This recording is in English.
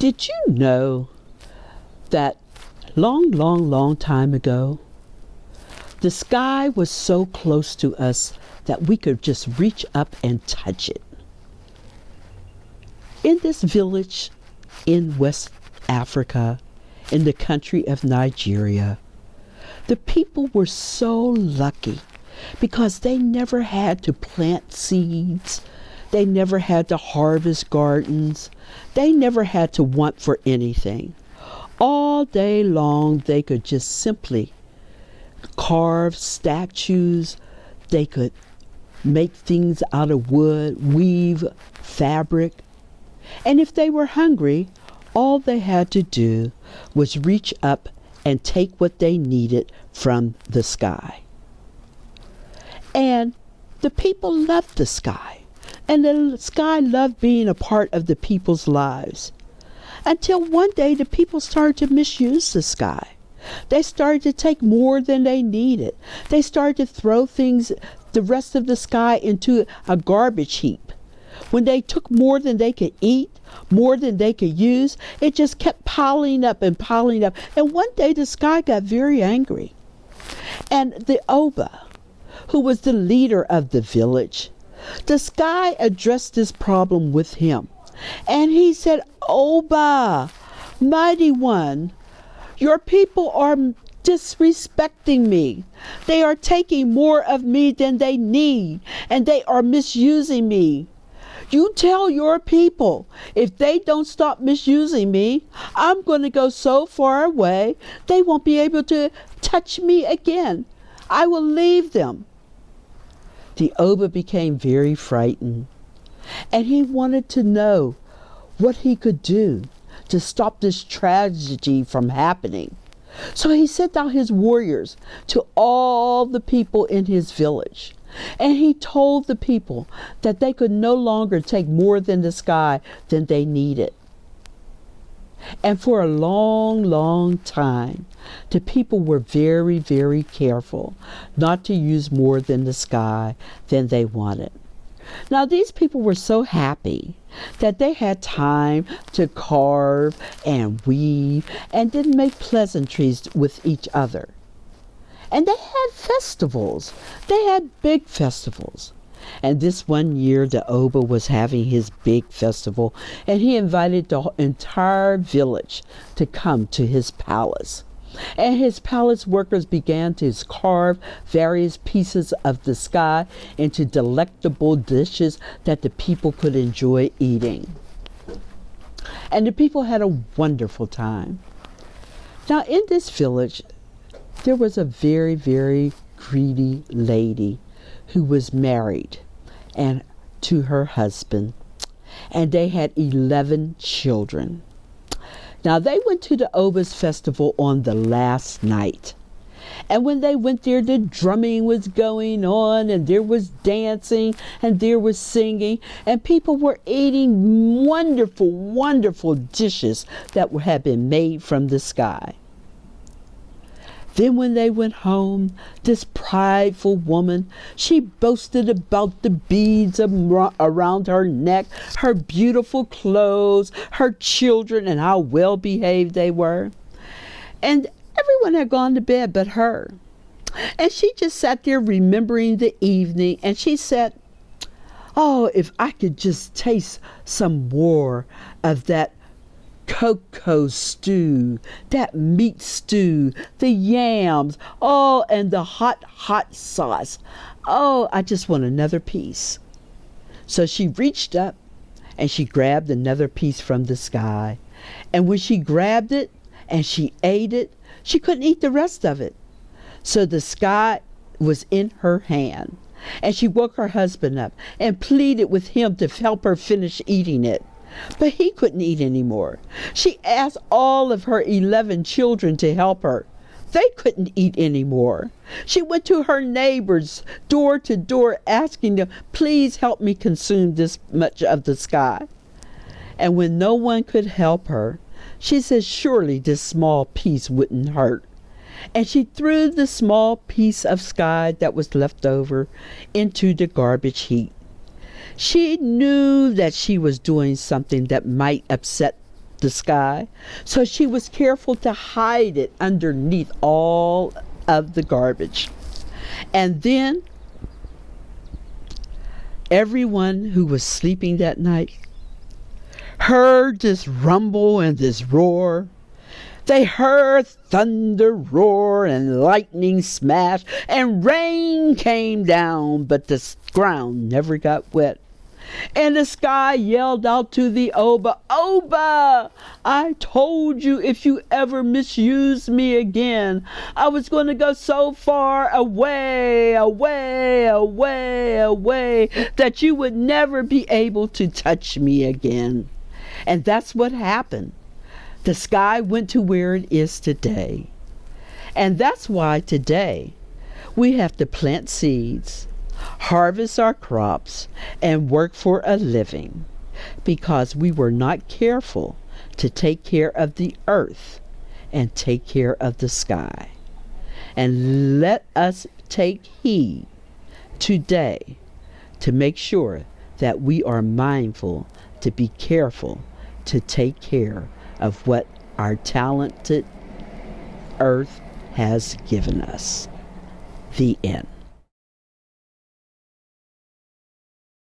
Did you know that long time ago, the sky was so close to us that we could just reach up and touch it? In this village in West Africa, in the country of Nigeria, the people were so lucky because they never had to plant seeds. They never had to harvest gardens. They never had to want for anything. All day long, they could just simply carve statues. They could make things out of wood, weave fabric. And if they were hungry, all they had to do was reach up and take what they needed from the sky. And the people loved the sky. And the sky loved being a part of the people's lives. Until one day the people started to misuse the sky. They started to take more than they needed. They started to throw things, the rest of the sky, into a garbage heap. When they took more than they could eat, more than they could use, it just kept piling up and piling up. And one day the sky got very angry. And the Oba, who was the leader of the village, the sky addressed this problem with him. And he said, "Oba, mighty one, your people are disrespecting me. They are taking more of me than they need, and they are misusing me. You tell your people, if they don't stop misusing me, I'm going to go so far away, they won't be able to touch me again. I will leave them." The Oba became very frightened, and he wanted to know what he could do to stop this tragedy from happening. So he sent out his warriors to all the people in his village, and he told the people that they could no longer take more than the sky than they needed. And for a long time, the people were very careful not to use more than the sky than they wanted. Now these people were so happy that they had time to carve and weave and didn't make pleasantries with each other. And they had festivals. They had big festivals. And this one year, the Oba was having his big festival, and he invited the entire village to come to his palace. And his palace workers began to carve various pieces of the sky into delectable dishes that the people could enjoy eating. And the people had a wonderful time. Now, in this village, there was a very greedy lady who was married and to her husband, and they had 11 children. Now they went to the Oba's festival on the last night, and when they went there, the drumming was going on, and there was dancing, and there was singing, and people were eating wonderful dishes that had been made from the sky. Then when they went home, this prideful woman, she boasted about the beads around her neck, her beautiful clothes, her children, and how well behaved they were. And everyone had gone to bed but her. And she just sat there remembering the evening, and she said, "Oh, if I could just taste some more of that cocoa stew, that meat stew, the yams, oh, and the hot sauce. Oh, I just want another piece." So she reached up and she grabbed another piece from the sky. And when she grabbed it and she ate it, she couldn't eat the rest of it. So the sky was in her hand. And she woke her husband up and pleaded with him to help her finish eating it. But he couldn't eat anymore. She asked all of her 11 children to help her. They couldn't eat anymore. She went to her neighbors door to door asking them, "Please help me consume this much of the sky." And when no one could help her, she said surely this small piece wouldn't hurt. And she threw the small piece of sky that was left over into the garbage heap. She knew that she was doing something that might upset the sky, so she was careful to hide it underneath all of the garbage. And then everyone who was sleeping that night heard this rumble and this roar. They heard thunder roar and lightning smash, and rain came down, but the ground never got wet. And the sky yelled out to the Oba, "Oba, I told you if you ever misuse me again, I was going to go so far away, away, away, away, that you would never be able to touch me again." And that's what happened. The sky went to where it is today. And that's why today we have to plant seeds, harvest our crops, and work for a living, because we were not careful to take care of the earth and take care of the sky. And let us take heed today to make sure that we are mindful to be careful to take care of what our talented earth has given us. The end.